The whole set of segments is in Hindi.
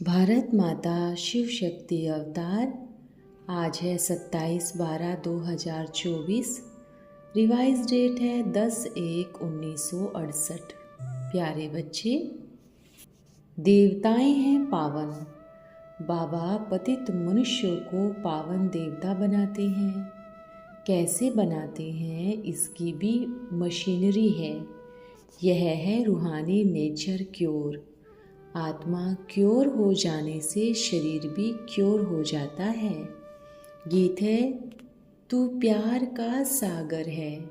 भारत माता शिव शक्ति अवतार। आज है 27/12/2024। रिवाइज डेट है 10/1/1968। प्यारे बच्चे, देवताएं हैं पावन। बाबा पतित मनुष्यों को पावन देवता बनाते हैं। कैसे बनाते हैं इसकी भी मशीनरी है। यह है रूहानी नेचर क्योर। आत्मा क्योर हो जाने से शरीर भी क्योर हो जाता है। गीत है तू प्यार का सागर है।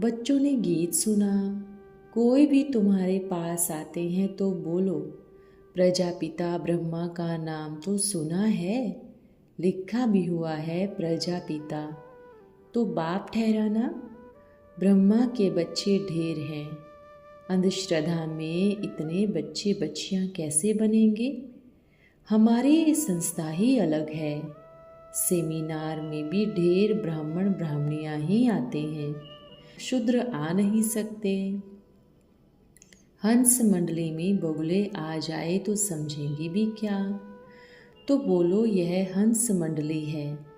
बच्चों ने गीत सुना। कोई भी तुम्हारे पास आते हैं तो बोलो, प्रजापिता ब्रह्मा का नाम तो सुना है, लिखा भी हुआ है प्रजापिता। तो बाप ठहराना। ब्रह्मा के बच्चे ढेर हैं। अंधश्रद्धा में इतने बच्चे बच्चियां कैसे बनेंगे? हमारी संस्था ही अलग है। सेमिनार में भी ढेर ब्राह्मण ब्राह्मणियां ही आते हैं, शूद्र आ नहीं सकते। हंस मंडली में बगुले आ जाए तो समझेंगी भी क्या? तो बोलो यह हंस मंडली है,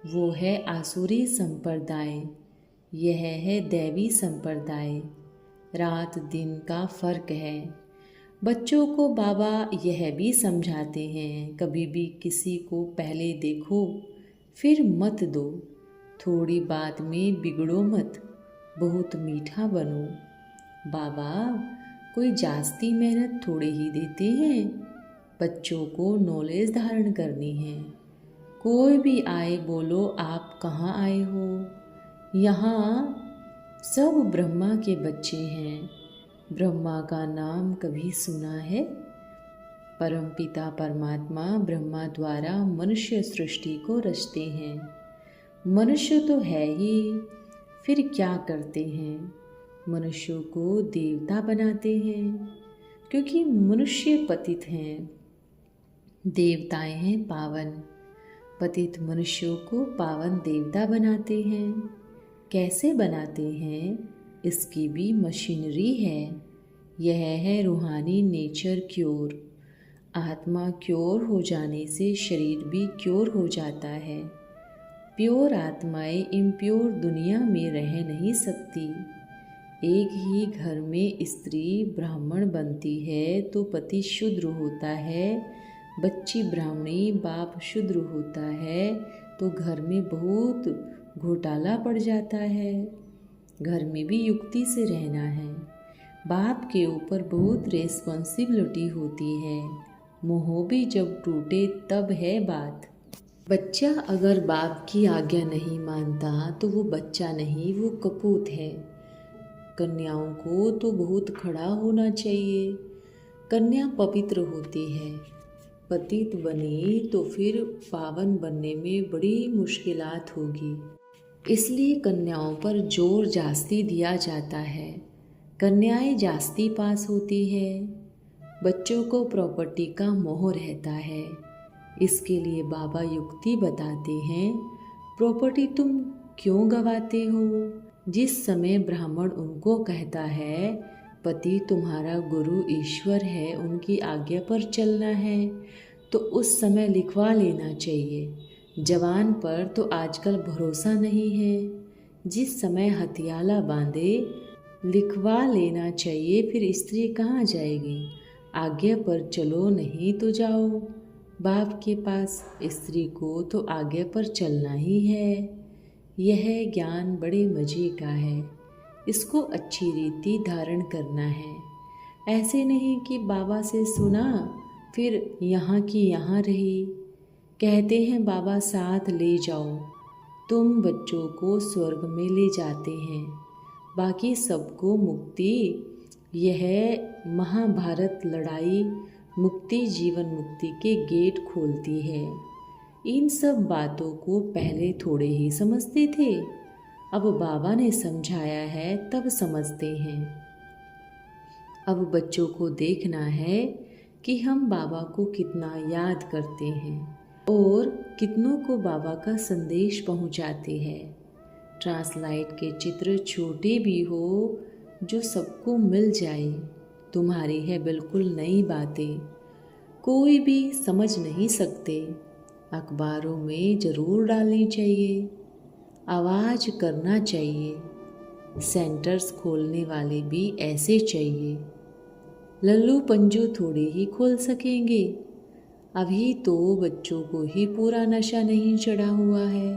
वो है आसुरी संप्रदाय, यह है दैवी संप्रदाय। रात दिन का फर्क है। बच्चों को बाबा यह भी समझाते हैं, कभी भी किसी को पहले देखो फिर मत दो। थोड़ी बात में बिगड़ो मत, बहुत मीठा बनो। बाबा कोई जास्ती मेहनत थोड़ी ही देते हैं। बच्चों को नॉलेज धारण करनी है। कोई भी आए बोलो आप कहाँ आए हो? यहाँ सब ब्रह्मा के बच्चे हैं। ब्रह्मा का नाम कभी सुना है? परमपिता परमात्मा ब्रह्मा द्वारा मनुष्य सृष्टि को रचते हैं। मनुष्य तो है ही, फिर क्या करते हैं? मनुष्यों को देवता बनाते हैं, क्योंकि मनुष्य पतित हैं। देवताएं हैं पावन। पतित मनुष्यों को पावन देवता बनाते हैं। कैसे बनाते हैं इसकी भी मशीनरी है। यह है रूहानी नेचर क्योर। आत्मा क्योर हो जाने से शरीर भी क्योर हो जाता है। प्योर आत्माएं इम्प्योर दुनिया में रह नहीं सकती। एक ही घर में स्त्री ब्राह्मण बनती है तो पति शूद्र होता है, बच्ची ब्राह्मणी, बाप शूद्र होता है तो घर में बहुत घोटाला पड़ जाता है। घर में भी युक्ति से रहना है। बाप के ऊपर बहुत रेस्पॉन्सिबिलिटी होती है। मोह भी जब टूटे तब है बात। बच्चा अगर बाप की आज्ञा नहीं मानता तो वो बच्चा नहीं, वो कपूत है। कन्याओं को तो बहुत खड़ा होना चाहिए। कन्या पवित्र होती है। पतित बनी तो फिर पावन बनने में बड़ी मुश्किलात होगी। इसलिए कन्याओं पर जोर जास्ती दिया जाता है। कन्याएं जास्ती पास होती है। बच्चों को प्रॉपर्टी का मोह रहता है। इसके लिए बाबा युक्ति बताते हैं, प्रॉपर्टी तुम क्यों गवाते हो? जिस समय ब्राह्मण उनको कहता है पति तुम्हारा गुरु ईश्वर है, उनकी आज्ञा पर चलना है, तो उस समय लिखवा लेना चाहिए। जवान पर तो आजकल भरोसा नहीं है। जिस समय हथियाला बांधे लिखवा लेना चाहिए, फिर स्त्री कहाँ जाएगी? आज्ञा पर चलो, नहीं तो जाओ बाप के पास। स्त्री को तो आज्ञा पर चलना ही है। यह ज्ञान बड़े मज़े का है। इसको अच्छी रीति धारण करना है। ऐसे नहीं कि बाबा से सुना फिर यहाँ की यहाँ रही। कहते हैं बाबा साथ ले जाओ, तुम बच्चों को स्वर्ग में ले जाते हैं, बाकी सबको मुक्ति। यह महाभारत लड़ाई मुक्ति जीवन मुक्ति के गेट खोलती है। इन सब बातों को पहले थोड़े ही समझते थे, अब बाबा ने समझाया है तब समझते हैं। अब बच्चों को देखना है कि हम बाबा को कितना याद करते हैं और कितनों को बाबा का संदेश पहुंचाते हैं। ट्रांसलाइट के चित्र छोटे भी हो जो सबको मिल जाए। तुम्हारी है बिल्कुल नई बातें, कोई भी समझ नहीं सकते। अखबारों में ज़रूर डालनी चाहिए, आवाज़ करना चाहिए। सेंटर्स खोलने वाले भी ऐसे चाहिए। लल्लू पंजू थोड़े ही खोल सकेंगे, अभी तो बच्चों को ही पूरा नशा नहीं चढ़ा हुआ है।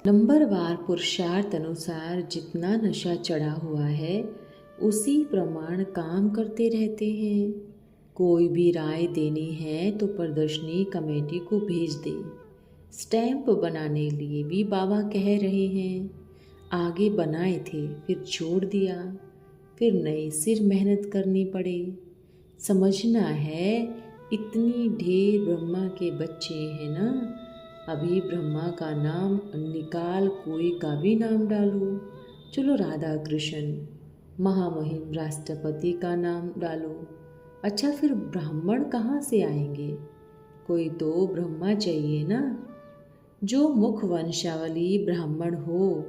नंबरवार पुरुषार्थ अनुसार जितना नशा चढ़ा हुआ है उसी प्रमाण काम करते रहते हैं। कोई भी राय देनी है तो प्रदर्शनी कमेटी को भेज दे। स्टैंप बनाने लिए भी बाबा कह रहे हैं। आगे बनाए थे, फिर छोड़ दिया, फिर नई सिर मेहनत करनी पड़े। समझना है इतनी ढेर ब्रह्मा के बच्चे हैं ना, अभी ब्रह्मा का नाम निकाल कोई का भी नाम डालो। चलो राधा कृष्ण, महामहिम राष्ट्रपति का नाम डालो। अच्छा फिर ब्राह्मण कहाँ से आएंगे? कोई तो ब्रह्मा चाहिए ना, जो मुख वंशावली ब्राह्मण हो।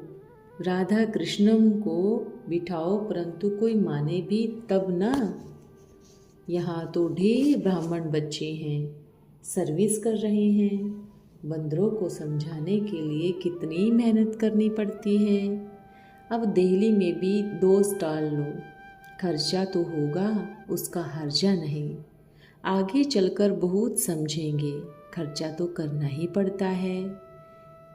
राधा कृष्णम को बिठाओ, परंतु कोई माने भी तब ना। यहाँ तो ढेर ब्राह्मण बच्चे हैं, सर्विस कर रहे हैं। बंदरों को समझाने के लिए कितनी मेहनत करनी पड़ती है। अब दिल्ली में भी 2 स्टॉल लो, खर्चा तो होगा, उसका हर्जा नहीं। आगे चलकर बहुत समझेंगे, खर्चा तो करना ही पड़ता है।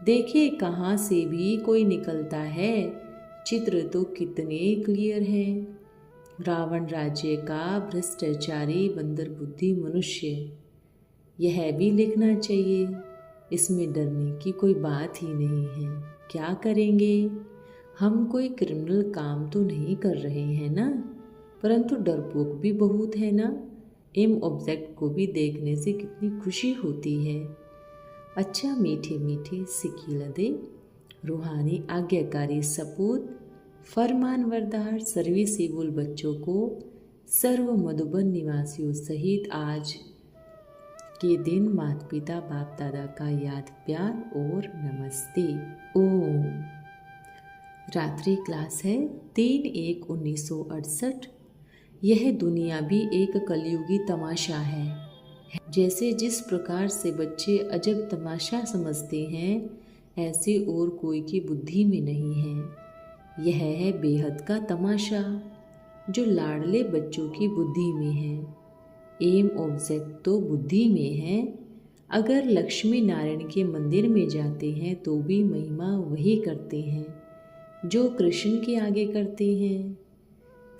देखिए कहाँ से भी कोई निकलता है, चित्र तो कितने क्लियर हैं। रावण राज्य का भ्रष्टाचारी बंदर बुद्धि मनुष्य, यह भी लिखना चाहिए। इसमें डरने की कोई बात ही नहीं है। क्या करेंगे? हम कोई क्रिमिनल काम तो नहीं कर रहे हैं ना, परंतु डरपोक भी बहुत है ना। एम ऑब्जेक्ट को भी देखने से कितनी खुशी होती है। अच्छा मीठे मीठे सिकीलदे, रूहानी आज्ञाकारी सपूत, फरमानबरदार सर्विसेबल बच्चों को सर्व मधुबन निवासियों सहित आज के दिन माता पिता बाप दादा का याद प्यार और नमस्ते। ओम। रात्रि क्लास है 3/1/1968। यह दुनिया भी एक कलयुगी तमाशा है। जैसे जिस प्रकार से बच्चे अजब तमाशा समझते हैं, ऐसे और कोई की बुद्धि में नहीं है। यह है बेहद का तमाशा जो लाडले बच्चों की बुद्धि में है। एम ऑब्जेक्ट तो बुद्धि में है। अगर लक्ष्मी नारायण के मंदिर में जाते हैं तो भी महिमा वही करते हैं जो कृष्ण के आगे करते हैं।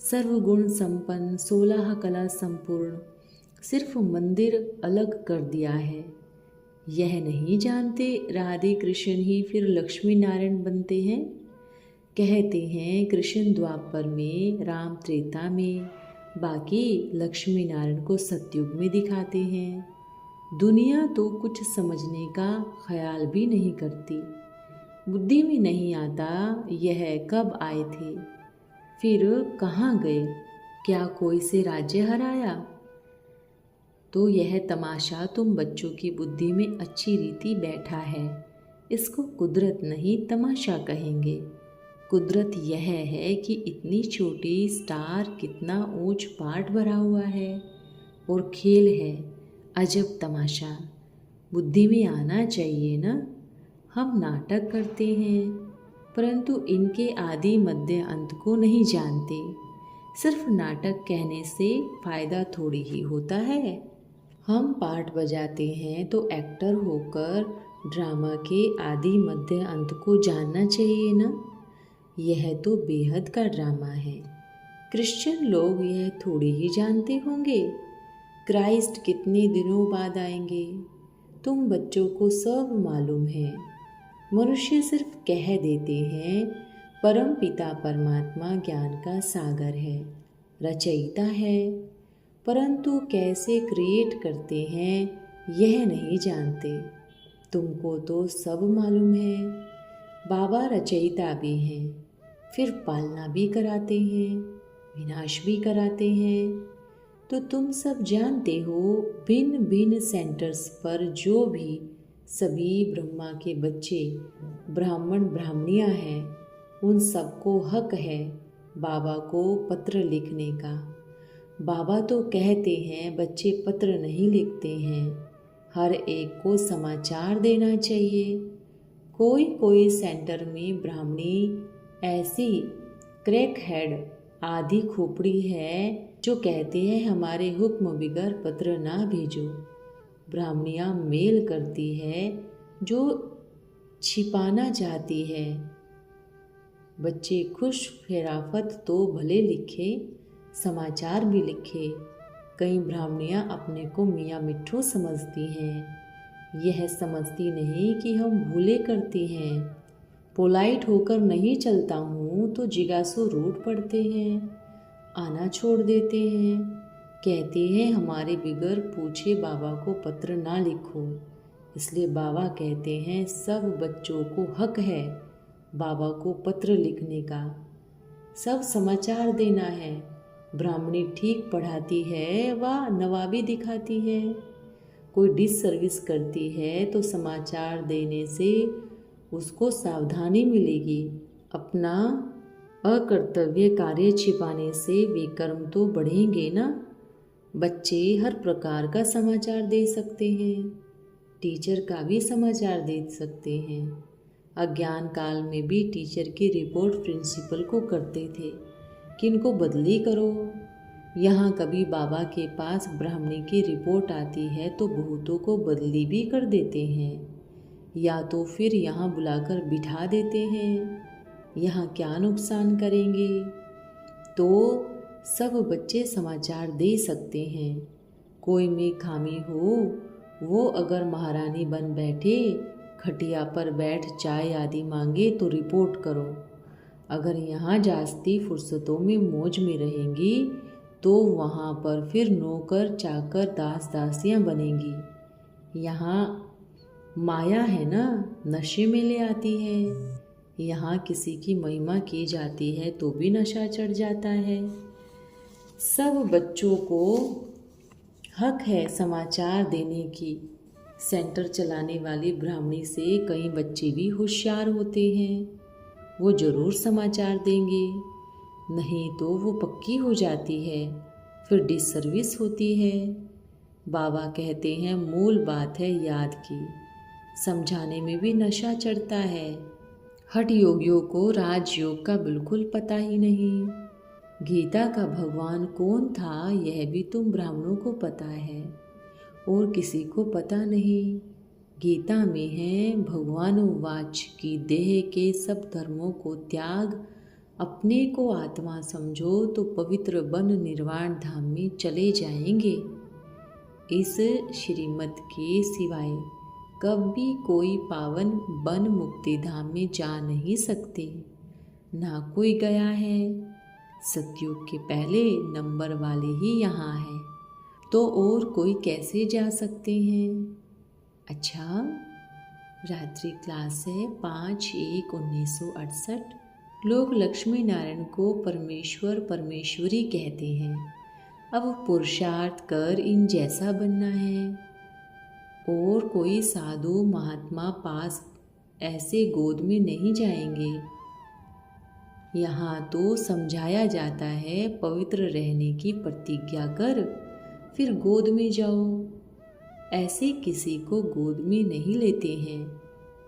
सर्वगुण संपन्न 16 कला संपूर्ण, सिर्फ मंदिर अलग कर दिया है। यह नहीं जानते राधे कृष्ण ही फिर लक्ष्मी नारायण बनते हैं। कहते हैं कृष्ण द्वापर में, राम त्रेता में, बाकी लक्ष्मी नारायण को सतयुग में दिखाते हैं। दुनिया तो कुछ समझने का ख्याल भी नहीं करती। बुद्धि में नहीं आता यह कब आए थे, फिर कहाँ गए, क्या कोई से राज्य हराया? तो यह तमाशा तुम बच्चों की बुद्धि में अच्छी रीति बैठा है। इसको कुदरत नहीं तमाशा कहेंगे। कुदरत यह है कि इतनी छोटी स्टार कितना ऊंच पाट भरा हुआ है और खेल है अजब तमाशा। बुद्धि में आना चाहिए ना। हम नाटक करते हैं परंतु इनके आदि मध्य अंत को नहीं जानते। सिर्फ नाटक कहने से फायदा थोड़ी ही होता है। हम पार्ट बजाते हैं तो एक्टर होकर ड्रामा के आदि मध्य अंत को जानना चाहिए ना। यह तो बेहद का ड्रामा है। क्रिश्चियन लोग यह थोड़ी ही जानते होंगे क्राइस्ट कितने दिनों बाद आएंगे। तुम बच्चों को सब मालूम है। मनुष्य सिर्फ कह देते हैं परम पिता परमात्मा ज्ञान का सागर है, रचयिता है, परंतु कैसे क्रिएट करते हैं यह नहीं जानते। तुमको तो सब मालूम है। बाबा रचयिता भी हैं, फिर पालना भी कराते हैं, विनाश भी कराते हैं। तो तुम सब जानते हो भिन्न भिन्न सेंटर्स पर जो भी सभी ब्रह्मा के बच्चे ब्राह्मण ब्राह्मणियाँ हैं, उन सबको हक है बाबा को पत्र लिखने का। बाबा तो कहते हैं बच्चे पत्र नहीं लिखते हैं, हर एक को समाचार देना चाहिए। कोई कोई सेंटर में ब्राह्मणी ऐसी क्रैक हेड आधी खोपड़ी है जो कहते हैं हमारे हुक्म बिगर पत्र ना भेजो। ब्राह्मणियाँ मेल करती है जो छिपाना चाहती है। बच्चे खुश फेराफत तो भले लिखे, समाचार भी लिखे। कई ब्राह्मणियाँ अपने को मियाँ मिट्ठू समझती हैं। यह समझती नहीं कि हम भूले करती हैं। पोलाइट होकर नहीं चलता हूँ तो जिज्ञासु रूठ पड़ते हैं, आना छोड़ देते हैं। कहते हैं हमारे बिगर पूछे बाबा को पत्र ना लिखो। इसलिए बाबा कहते हैं सब बच्चों को हक है बाबा को पत्र लिखने का, सब समाचार देना है। ब्राह्मणी ठीक पढ़ाती है व नवाबी दिखाती है। कोई डिस सर्विस करती है तो समाचार देने से उसको सावधानी मिलेगी। अपना अकर्तव्य कार्य छिपाने से विकर्म तो बढ़ेंगे ना। बच्चे हर प्रकार का समाचार दे सकते हैं, टीचर का भी समाचार दे सकते हैं। अज्ञान काल में भी टीचर की रिपोर्ट प्रिंसिपल को करते थे कि इनको बदली करो। यहाँ कभी बाबा के पास ब्राह्मणी की रिपोर्ट आती है तो बहुतों को बदली भी कर देते हैं, या तो फिर यहाँ बुलाकर बिठा देते हैं। यहाँ क्या नुकसान करेंगे। तो सब बच्चे समाचार दे सकते हैं। कोई में खामी हो, वो अगर महारानी बन बैठे, खटिया पर बैठ चाय आदि मांगे तो रिपोर्ट करो। अगर यहाँ जास्ती फुर्सतों में मौज में रहेंगी तो वहाँ पर फिर नौकर चाकर दास दासियाँ बनेंगी। यहाँ माया है ना, नशे में ले आती है। यहाँ किसी की महिमा की जाती है तो भी नशा चढ़ जाता है। सब बच्चों को हक है समाचार देने की। सेंटर चलाने वाली ब्राह्मणी से कई बच्चे भी होशियार होते हैं, वो ज़रूर समाचार देंगे, नहीं तो वो पक्की हो जाती है, फिर डिसर्विस होती है। बाबा कहते हैं मूल बात है याद की, समझाने में भी नशा चढ़ता है। हठ योगियों को राजयोग का बिल्कुल पता ही नहीं। गीता का भगवान कौन था यह भी तुम ब्राह्मणों को पता है और किसी को पता नहीं। गीता में है भगवान वाच की देह के सब धर्मों को त्याग, अपने को आत्मा समझो तो पवित्र बन निर्वाण धाम में चले जाएंगे। इस श्रीमत के सिवाय कभी कोई पावन बन मुक्ति धाम में जा नहीं सकते, ना कोई गया है। सतयुग के पहले नंबर वाले ही यहाँ हैं, तो और कोई कैसे जा सकते हैं। अच्छा, रात्रि क्लास है 5/1/1968। लोग लक्ष्मी नारायण को परमेश्वर परमेश्वरी कहते हैं। अब पुरुषार्थ कर इन जैसा बनना है, और कोई साधु महात्मा पास ऐसे गोद में नहीं जाएंगे। यहाँ तो समझाया जाता है पवित्र रहने की प्रतिज्ञा कर, फिर गोद में जाओ। ऐसे किसी को गोद में नहीं लेते हैं।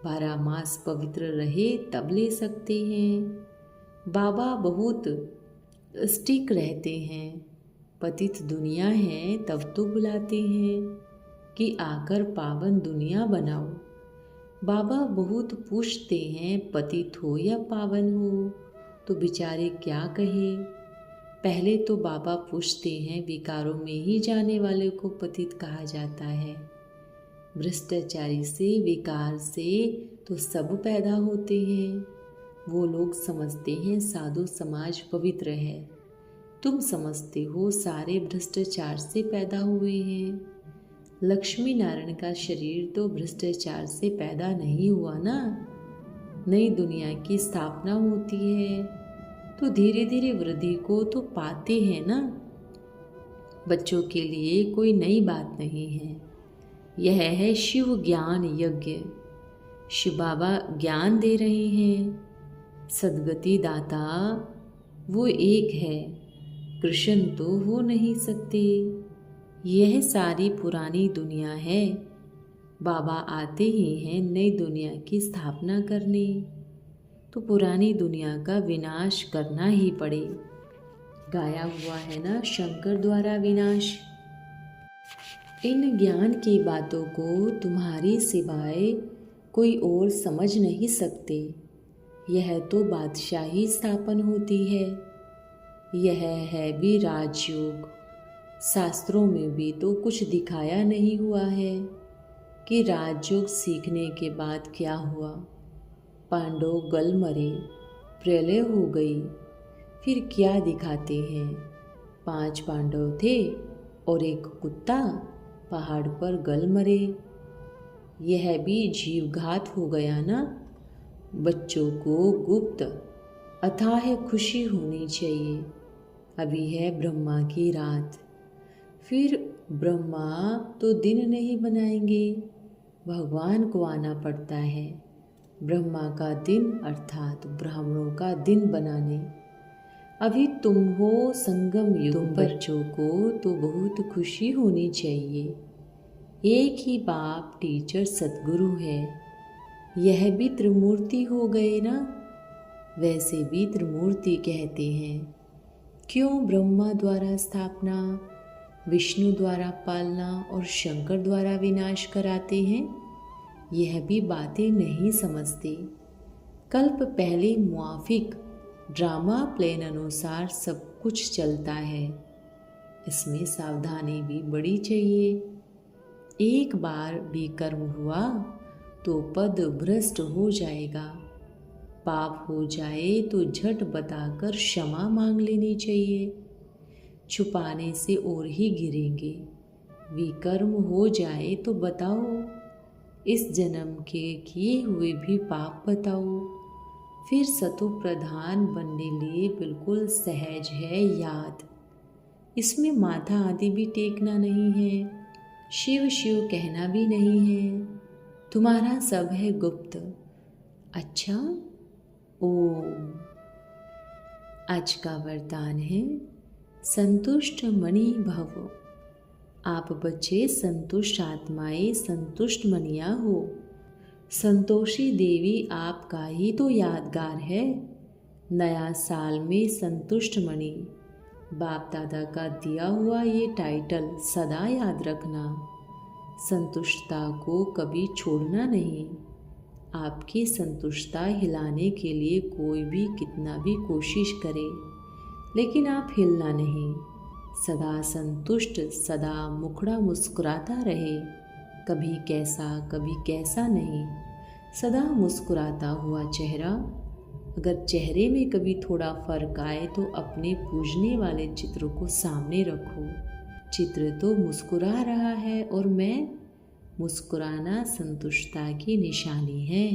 12 मास पवित्र रहे तब ले सकते हैं। बाबा बहुत स्टिक रहते हैं। पतित दुनिया है तब तो बुलाते हैं कि आकर पावन दुनिया बनाओ। बाबा बहुत पूछते हैं पतित हो या पावन हो, तो बेचारे क्या कहे। पहले तो बाबा पूछते हैं विकारों में ही जाने वाले को पतित कहा जाता है। भ्रष्टाचारी से विकार से तो सब पैदा होते हैं। वो लोग समझते हैं साधु समाज पवित्र है, तुम समझते हो सारे भ्रष्टाचार से पैदा हुए हैं। लक्ष्मी नारायण का शरीर तो भ्रष्टाचार से पैदा नहीं हुआ ना। नई दुनिया की स्थापना होती है तो धीरे धीरे वृद्धि को तो पाते हैं ना। बच्चों के लिए कोई नई बात नहीं है। यह है शिव ज्ञान यज्ञ। शिव बाबा ज्ञान दे रहे हैं। सद्गति दाता वो एक है, कृष्ण तो हो नहीं सकते। यह सारी पुरानी दुनिया है, बाबा आते ही हैं नई दुनिया की स्थापना करने, तो पुरानी दुनिया का विनाश करना ही पड़े। गाया हुआ है ना शंकर द्वारा विनाश। इन ज्ञान की बातों को तुम्हारी सिवाय कोई और समझ नहीं सकते। यह तो बादशाही स्थापन होती है, यह है भी राजयोग। शास्त्रों में भी तो कुछ दिखाया नहीं हुआ है कि राजयोग सीखने के बाद क्या हुआ। पांडव गल मरे, प्रलय हो गई, फिर क्या दिखाते हैं? 5 पांडव थे और एक कुत्ता पहाड़ पर गल मरे। यह भी जीवघात हो गया ना। बच्चों को गुप्त अथाह खुशी होनी चाहिए। अभी है ब्रह्मा की रात, फिर ब्रह्मा तो दिन नहीं बनाएंगे, भगवान को आना पड़ता है ब्रह्मा का दिन अर्थात ब्राह्मणों का दिन बनाने। अभी तुम हो संगम युग, बच्चों को तो बहुत खुशी होनी चाहिए। एक ही बाप टीचर सतगुरु है। यह भी त्रिमूर्ति हो गए ना, वैसे भी त्रिमूर्ति कहते हैं। क्यों ब्रह्मा द्वारा स्थापना, विष्णु द्वारा पालना और शंकर द्वारा विनाश कराते हैं? यह भी बातें नहीं समझते। कल्प पहले मुआफिक ड्रामा प्लान अनुसार सब कुछ चलता है, इसमें सावधानी भी बड़ी चाहिए। एक बार भी कर्म हुआ तो पद भ्रष्ट हो जाएगा। पाप हो जाए तो झट बताकर क्षमा मांग लेनी चाहिए, छुपाने से और ही गिरेंगे। विकर्म हो जाए तो बताओ, इस जन्म के किए हुए भी पाप बताओ। फिर सतो प्रधान बनने लिए बिल्कुल सहज है याद। इसमें माथा आदि भी टेकना नहीं है, शिव शिव कहना भी नहीं है। तुम्हारा सब है गुप्त। अच्छा, ओम। आज का वरदान है संतुष्ट मणि भव। आप बच्चे संतुष्ट आत्माएं, संतुष्ट मनिया हो। संतोषी देवी आपका ही तो यादगार है। नया साल में संतुष्ट मणि, बाप दादा का दिया हुआ ये टाइटल सदा याद रखना। संतुष्टता को कभी छोड़ना नहीं। आपकी संतुष्टता हिलाने के लिए कोई भी कितना भी कोशिश करे, लेकिन आप हिलना नहीं। सदा संतुष्ट, सदा मुखड़ा मुस्कुराता रहे। कभी कैसा नहीं, सदा मुस्कुराता हुआ चेहरा। अगर चेहरे में कभी थोड़ा फर्क आए तो अपने पूजने वाले चित्र को सामने रखो। चित्र तो मुस्कुरा रहा है और मैं मुस्कुराना संतुष्टता की निशानी है।